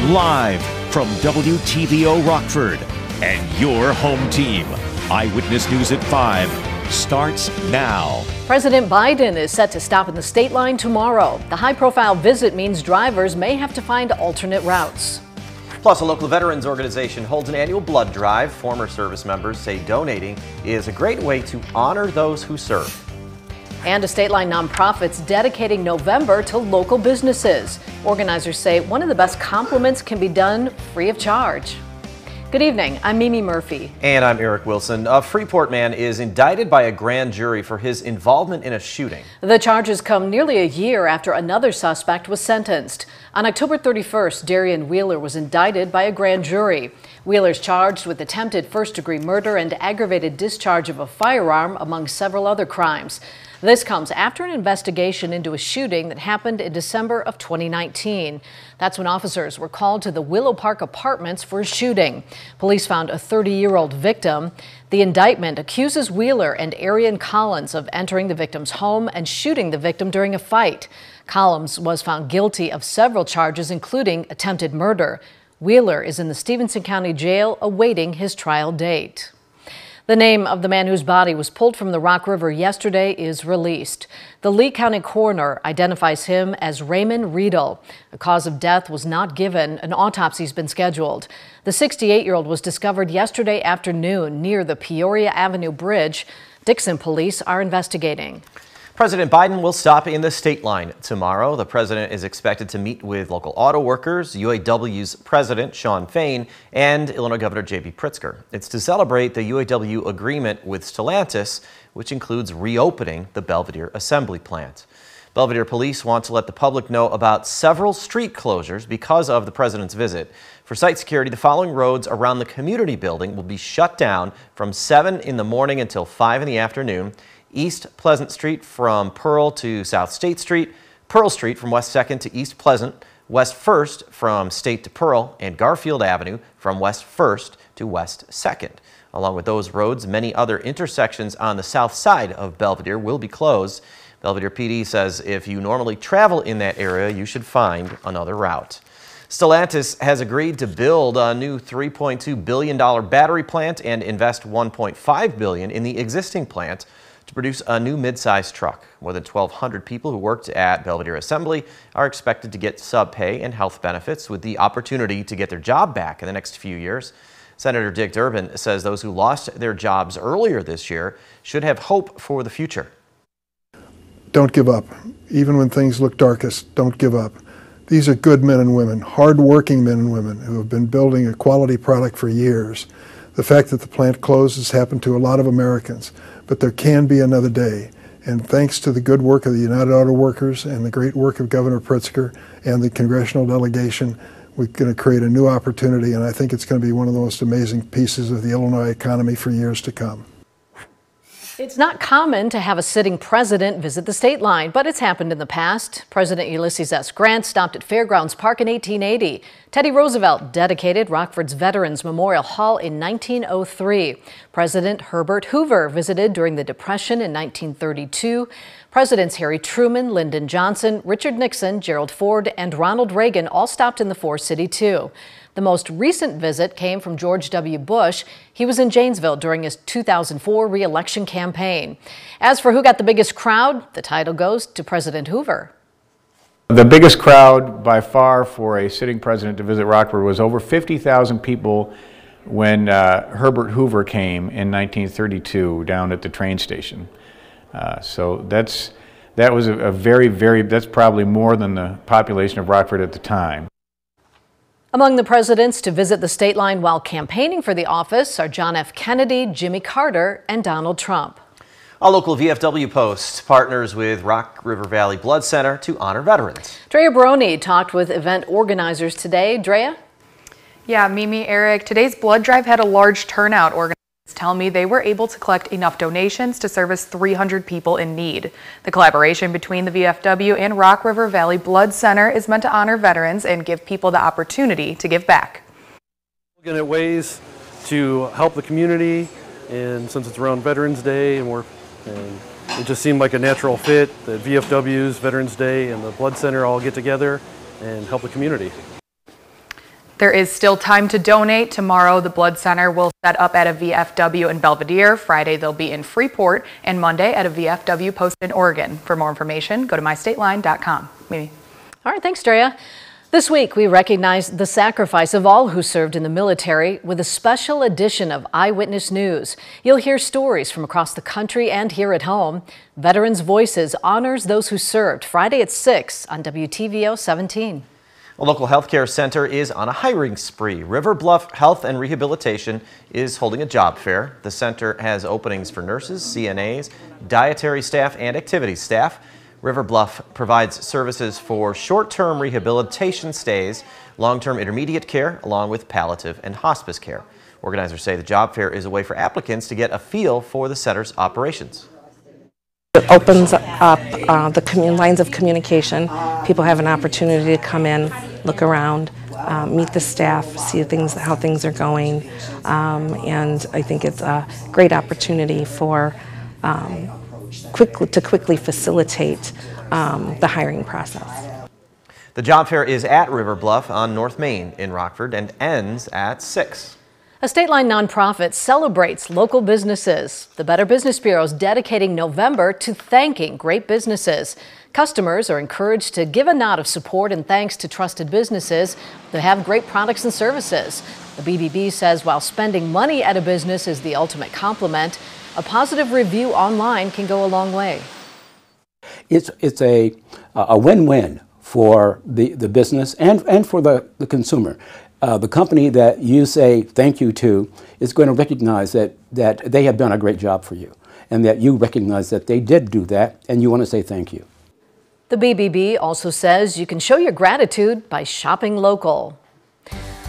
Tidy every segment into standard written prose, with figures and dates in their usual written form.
live from WTVO Rockford and your home team. Eyewitness News at 5 starts now. President Biden is set to stop in the state line tomorrow. The high-profile visit means drivers may have to find alternate routes. Plus, a local veterans organization holds an annual blood drive. Former service members say donating is a great way to honor those who serve. And a Stateline nonprofit's dedicating November to local businesses. Organizers say one of the best compliments can be done free of charge. Good evening, I'm Mimi Murphy. And I'm Eric Wilson. A Freeport man is indicted by a grand jury for his involvement in a shooting. The charges come nearly a year after another suspect was sentenced. On October 31st, Darian Wheeler was indicted by a grand jury. Wheeler's charged with attempted first-degree murder and aggravated discharge of a firearm, among several other crimes. This comes after an investigation into a shooting that happened in December of 2019. That's when officers were called to the Willow Park apartments for a shooting. Police found a 30-year-old victim. The indictment accuses Wheeler and Arian Collins of entering the victim's home and shooting the victim during a fight. Collins was found guilty of several charges, including attempted murder. Wheeler is in the Stevenson County Jail awaiting his trial date. The name of the man whose body was pulled from the Rock River yesterday is released. The Lee County coroner identifies him as Raymond Riedel. A cause of death was not given. An autopsy's been scheduled. The 68-year-old was discovered yesterday afternoon near the Peoria Avenue Bridge. Dixon police are investigating. President Biden will stop in the state line tomorrow. The president is expected to meet with local auto workers, UAW's president, Shawn Fain, and Illinois Governor J.B. Pritzker. It's to celebrate the UAW agreement with Stellantis, which includes reopening the Belvidere assembly plant. Belvidere police want to let the public know about several street closures because of the president's visit. For site security, the following roads around the community building will be shut down from 7 in the morning until 5 in the afternoon. East Pleasant Street from Pearl to South State Street, Pearl Street from West 2nd to East Pleasant, West 1st from State to Pearl, and Garfield Avenue from West 1st to West 2nd. Along with those roads, many other intersections on the south side of Belvidere will be closed. Belvidere PD says if you normally travel in that area, you should find another route. Stellantis has agreed to build a new $3.2 billion battery plant and invest $1.5 billion in the existing plant to produce a new mid-size truck. More than 1,200 people who worked at Belvidere Assembly are expected to get sub-pay and health benefits with the opportunity to get their job back in the next few years. Senator Dick Durbin says those who lost their jobs earlier this year should have hope for the future. Don't give up. Even when things look darkest, don't give up. These are good men and women, hard-working men and women who have been building a quality product for years. The fact that the plant closed has happened to a lot of Americans, but there can be another day. And thanks to the good work of the United Auto Workers and the great work of Governor Pritzker and the congressional delegation, we're going to create a new opportunity, and I think it's going to be one of the most amazing pieces of the Illinois economy for years to come. It's not common to have a sitting president visit the state line, but it's happened in the past. President Ulysses S. Grant stopped at Fairgrounds Park in 1880. Teddy Roosevelt dedicated Rockford's Veterans Memorial Hall in 1903. President Herbert Hoover visited during the Depression in 1932. Presidents Harry Truman, Lyndon Johnson, Richard Nixon, Gerald Ford, and Ronald Reagan all stopped in the Forest City, too. The most recent visit came from George W. Bush. He was in Janesville during his 2004 re-election campaign. As for who got the biggest crowd, the title goes to President Hoover. The biggest crowd by far for a sitting president to visit Rockford was over 50,000 people when Herbert Hoover came in 1932 down at the train station. So that was a very, that's probably more than the population of Rockford at the time. Among the presidents to visit the state line while campaigning for the office are John F. Kennedy, Jimmy Carter, and Donald Trump. A local VFW post partners with Rock River Valley Blood Center to honor veterans. Drea Brony talked with event organizers today. Drea? Yeah, Mimi, Eric, today's blood drive had a large turnout. Organizers tell me they were able to collect enough donations to service 300 people in need. The collaboration between the VFW and Rock River Valley Blood Center is meant to honor veterans and give people the opportunity to give back. Looking at ways to help the community, and since it's around Veterans Day and it just seemed like a natural fit that VFW's Veterans Day and the Blood Center all get together and help the community. There is still time to donate. Tomorrow, the blood center will set up at a VFW in Belvidere. Friday, they'll be in Freeport, and Monday at a VFW post in Oregon. For more information, go to mystateline.com. Mimi. All right, thanks, Drea. This week, we recognize the sacrifice of all who served in the military with a special edition of Eyewitness News. You'll hear stories from across the country and here at home. Veterans Voices honors those who served Friday at 6 on WTVO 17. A local healthcare center is on a hiring spree. River Bluff Health and Rehabilitation is holding a job fair. The center has openings for nurses, CNAs, dietary staff, and activities staff. River Bluff provides services for short-term rehabilitation stays, long-term intermediate care, along with palliative and hospice care. Organizers say the job fair is a way for applicants to get a feel for the center's operations. It opens up the lines of communication. People have an opportunity to come in, look around, meet the staff, see how things are going, and I think it's a great opportunity for quickly facilitate the hiring process. The job fair is at River Bluff on North Main in Rockford and ends at 6. A Stateline nonprofit celebrates local businesses. The Better Business Bureau is dedicating November to thanking great businesses. Customers are encouraged to give a nod of support and thanks to trusted businesses that have great products and services. The BBB says while spending money at a business is the ultimate compliment, a positive review online can go a long way. It's a win-win for the business and for the consumer. The company that you say thank you to is going to recognize that they have done a great job for you and that you recognize that they did do that and you want to say thank you. The BBB also says you can show your gratitude by shopping local.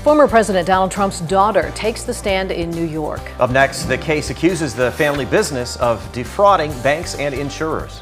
Former President Donald Trump's daughter takes the stand in New York. Up next, the case accuses the family business of defrauding banks and insurers.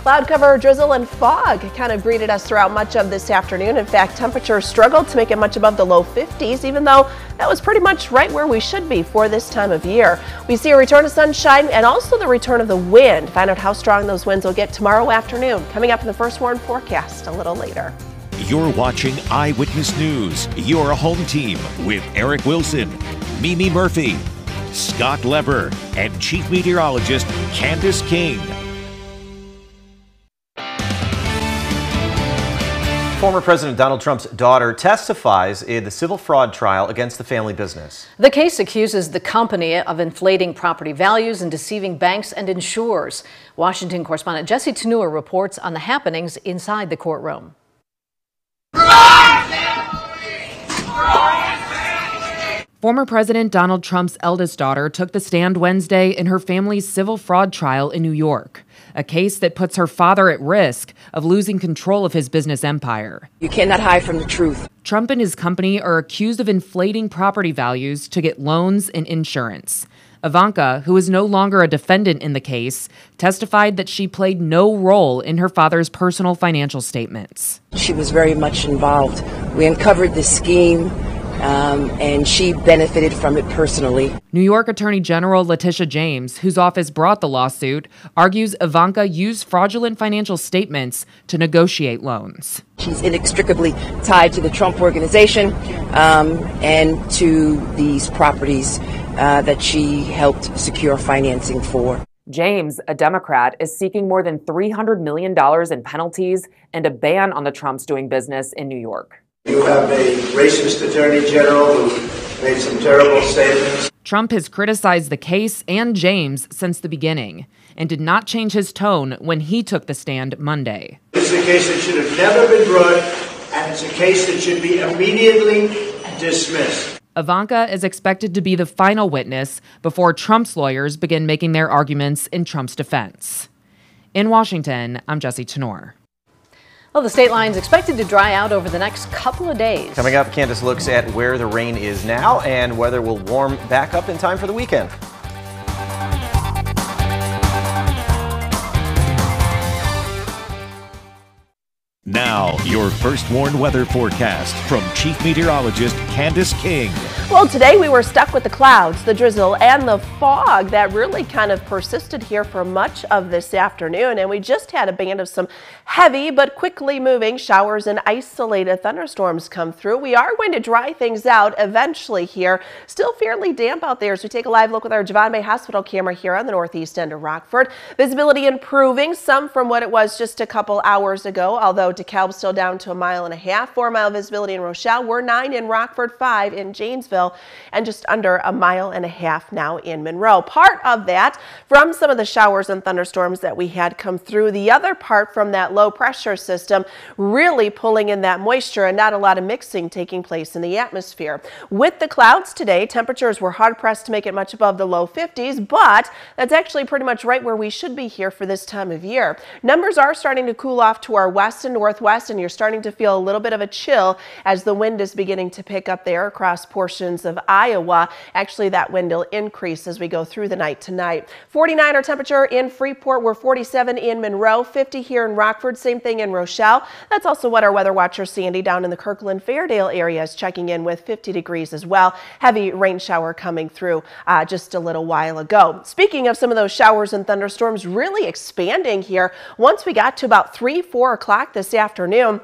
Cloud cover, drizzle, and fog kind of greeted us throughout much of this afternoon. In fact, temperatures struggled to make it much above the low 50s, even though that was pretty much right where we should be for this time of year. We see a return of sunshine and also the return of the wind. Find out how strong those winds will get tomorrow afternoon. Coming up in the First Warn forecast a little later. You're watching Eyewitness News, your home team with Eric Wilson, Mimi Murphy, Scott Lever, and Chief Meteorologist Candace King. Former President Donald Trump's daughter testifies in the civil fraud trial against the family business. The case accuses the company of inflating property values and deceiving banks and insurers. Washington correspondent Jesse Tenua reports on the happenings inside the courtroom. Former President Donald Trump's eldest daughter took the stand Wednesday in her family's civil fraud trial in New York, a case that puts her father at risk of losing control of his business empire. You cannot hide from the truth. Trump and his company are accused of inflating property values to get loans and insurance. Ivanka, who is no longer a defendant in the case, testified that she played no role in her father's personal financial statements. She was very much involved. We uncovered the scheme. And she benefited from it personally. New York Attorney General Letitia James, whose office brought the lawsuit, argues Ivanka used fraudulent financial statements to negotiate loans. She's inextricably tied to the Trump organization and to these properties that she helped secure financing for. James, a Democrat, is seeking more than $300 million in penalties and a ban on the Trumps doing business in New York. You have a racist attorney general who made some terrible statements. Trump has criticized the case and James since the beginning and did not change his tone when he took the stand Monday. This is a case that should have never been brought, and it's a case that should be immediately dismissed. Ivanka is expected to be the final witness before Trump's lawyers begin making their arguments in Trump's defense. In Washington, I'm Jesse Tenor. Well, the state line is expected to dry out over the next couple of days. Coming up, Candace looks at where the rain is now and whether we'll warm back up in time for the weekend. Now, your first warned weather forecast from Chief Meteorologist Candace King. Well, today we were stuck with the clouds, the drizzle, and the fog that really kind of persisted here for much of this afternoon. And we just had a band of some heavy but quickly moving showers and isolated thunderstorms come through. We are going to dry things out eventually here. Still fairly damp out there as we take a live look with our Javon Bay Hospital camera here on the northeast end of Rockford. Visibility improving some from what it was just a couple hours ago, although DeKalb's still down to 1.5 miles. 4 mile visibility in Rochelle. We're 9 in Rockford, 5 in Janesville, and just under 1.5 miles now in Monroe. Part of that from some of the showers and thunderstorms that we had come through. The other part from that low pressure system really pulling in that moisture and not a lot of mixing taking place in the atmosphere. With the clouds today, temperatures were hard pressed to make it much above the low 50s, but that's actually pretty much right where we should be here for this time of year. Numbers are starting to cool off to our west and northwest, and you're starting to feel a little bit of a chill as the wind is beginning to pick up there across portions of Iowa. Actually, that wind will increase as we go through the night tonight. 49 our temperature in Freeport. We're 47 in Monroe, 50 here in Rockford, same thing in Rochelle. That's also what our weather watcher Sandy down in the Kirkland-Fairdale area is checking in with 50 degrees as well. Heavy rain shower coming through just a little while ago. Speaking of some of those showers and thunderstorms really expanding here, once we got to about 3-4 o'clock this afternoon,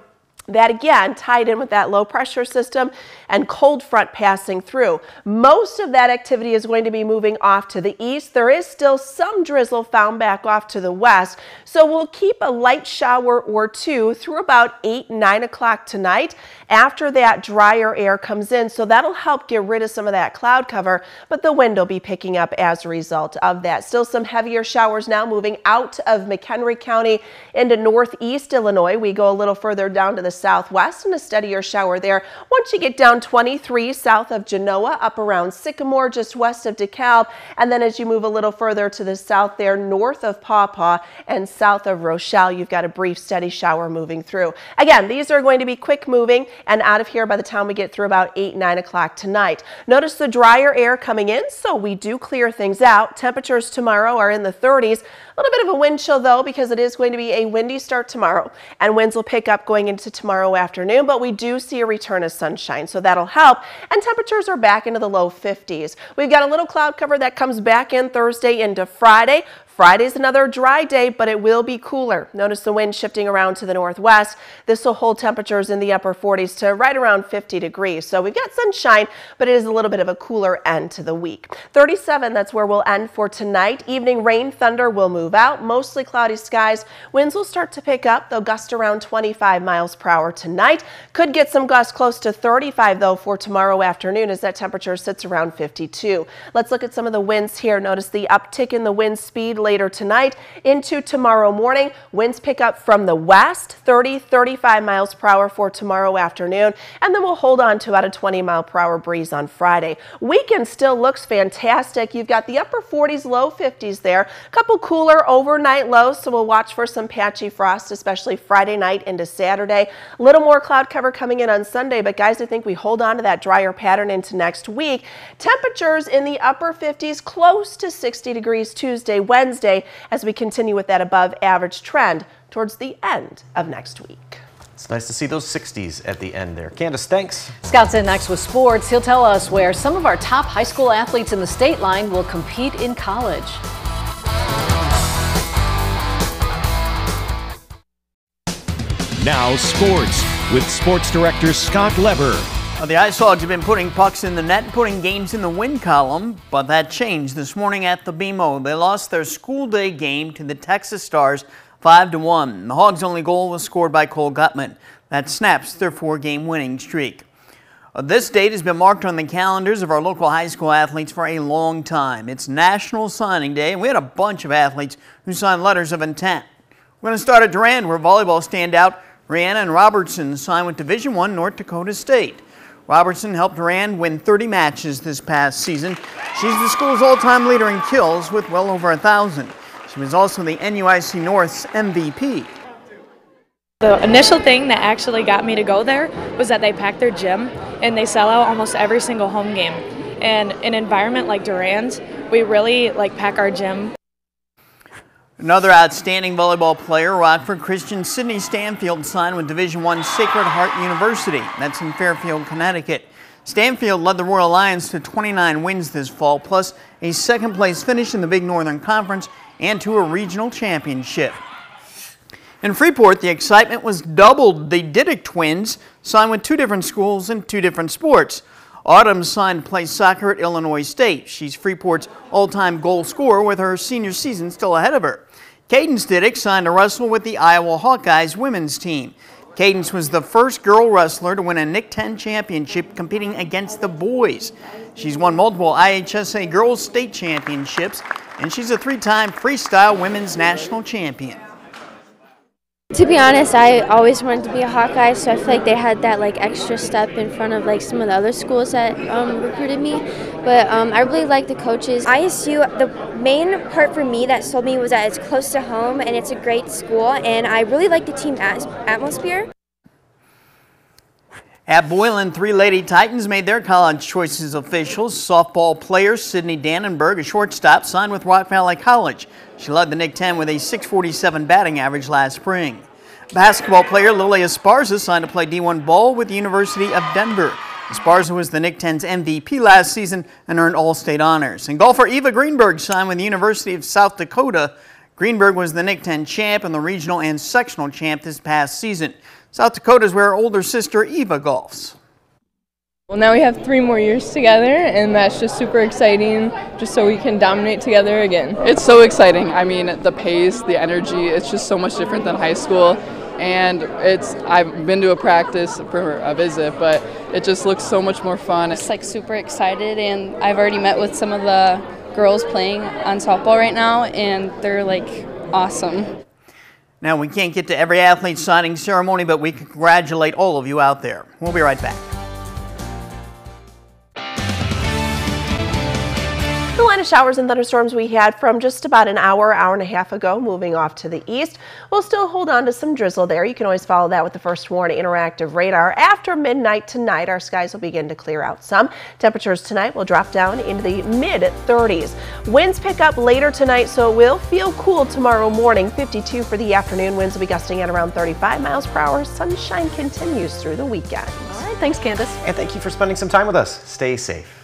that again tied in with that low pressure system and cold front passing through. Most of that activity is going to be moving off to the east. There is still some drizzle found back off to the west, so we'll keep a light shower or two through about 8-9 o'clock tonight. After that, drier air comes in, so that'll help get rid of some of that cloud cover, but the wind will be picking up as a result of that. Still some heavier showers now moving out of McHenry County into northeast Illinois. We go a little further down to the southwest and a steadier shower there. Once you get down 23 south of Genoa, up around Sycamore, just west of DeKalb, and then as you move a little further to the south there, north of Paw Paw and south of Rochelle, you've got a brief steady shower moving through. Again, these are going to be quick moving and out of here by the time we get through about 8-9 o'clock tonight. Notice the drier air coming in, so we do clear things out. Temperatures tomorrow are in the 30s. A little bit of a wind chill though, because it is going to be a windy start tomorrow, and winds will pick up going into tomorrow afternoon, but we do see a return of sunshine, so that'll help, and temperatures are back into the low 50s. We've got a little cloud cover that comes back in Thursday into Friday. Friday's another dry day, but it will be cooler. Notice the wind shifting around to the northwest. This will hold temperatures in the upper 40s to right around 50 degrees. So we've got sunshine, but it is a little bit of a cooler end to the week. 37, that's where we'll end for tonight. Evening rain, thunder will move out. Mostly cloudy skies. Winds will start to pick up. They'll gust around 25 miles per hour tonight. Could get some gusts close to 35 though for tomorrow afternoon as that temperature sits around 52. Let's look at some of the winds here. Notice the uptick in the wind speed later tonight into tomorrow morning. Winds pick up from the west, 30-35 miles per hour for tomorrow afternoon, and then we'll hold on to about a 20 mile per hour breeze on Friday. Weekend still looks fantastic. You've got the upper 40s, low 50s there. A couple cooler overnight lows, so we'll watch for some patchy frost, especially Friday night into Saturday. A little more cloud cover coming in on Sunday, but guys, I think we hold on to that drier pattern into next week. Temperatures in the upper 50s, close to 60 degrees Tuesday, Wednesday, as we continue with that above average trend towards the end of next week. It's nice to see those 60s at the end there. Candace, thanks. Scott's in next with sports. He'll tell us where some of our top high school athletes in the Stateline will compete in college. Now sports with sports director Scott Lever. The Ice Hogs have been putting pucks in the net and putting games in the win column, but that changed this morning at the BMO. They lost their school day game to the Texas Stars 5-1. The Hogs' only goal was scored by Cole Gutman. That snaps their 4-game winning streak. This date has been marked on the calendars of our local high school athletes for a long time. It's National Signing Day, and we had a bunch of athletes who signed letters of intent. We're going to start at Durand, where volleyball standout Rihanna and Robertson signed with Division I North Dakota State. Robertson helped Durand win 30 matches this past season. She's the school's all-time leader in kills with well over 1,000. She was also the NUIC North's MVP. The initial thing that actually got me to go there was that they pack their gym and they sell out almost every single home game. And in an environment like Durand, we really pack our gym. Another outstanding volleyball player, Rockford Christian Sydney Stanfield, signed with Division I Sacred Heart University. That's in Fairfield, Connecticut. Stanfield led the Royal Lions to 29 wins this fall, plus a second-place finish in the Big Northern Conference and to a regional championship. In Freeport, the excitement was doubled. The Diddick twins signed with 2 different schools in 2 different sports. Autumn signed to play soccer at Illinois State. She's Freeport's all-time goal scorer with her senior season still ahead of her. Cadence Diddick signed to wrestle with the Iowa Hawkeyes women's team. Cadence was the first girl wrestler to win a NIC-10 championship competing against the boys. She's won multiple IHSA Girls State Championships, and she's a 3-time freestyle women's national champion. To be honest, I always wanted to be a Hawkeye, so I feel like they had that extra step in front of some of the other schools that recruited me. But I really like the coaches. ISU, the main part for me that sold me was that it's close to home and it's a great school, and I really like the team atmosphere. At Boylan, 3 Lady Titans made their college choices official. Softball player Sydney Dannenberg, a shortstop, signed with Rock Valley College. She led the NIC-10 with a .647 batting average last spring. Basketball player Lily Esparza signed to play D1 ball with the University of Denver. Esparza was the NIC-10's MVP last season and earned All-State honors. And golfer Eva Greenberg signed with the University of South Dakota. Greenberg was the NIC-10 champ and the regional and sectional champ this past season. South Dakota is where her older sister Eva golfs. Well, now we have 3 more years together, and that's just super exciting, just so we can dominate together again. It's so exciting. I mean, the pace, the energy, it's just so much different than high school. And I've been to a practice for a visit, but it just looks so much more fun. It's super excited, and I've already met with some of the girls playing on softball right now, and they're awesome. Now, we can't get to every athlete signing ceremony, but we congratulate all of you out there. We'll be right back. The line of showers and thunderstorms we had from just about an hour and a half ago moving off to the east. We'll still hold on to some drizzle there. You can always follow that with the First Warn interactive radar. After midnight tonight, our skies will begin to clear out some. Temperatures tonight will drop down into the mid-30s. Winds pick up later tonight, so it will feel cool tomorrow morning. 52 for the afternoon. Winds will be gusting at around 35 miles per hour. Sunshine continues through the weekend. All right, thanks, Candace. And thank you for spending some time with us. Stay safe.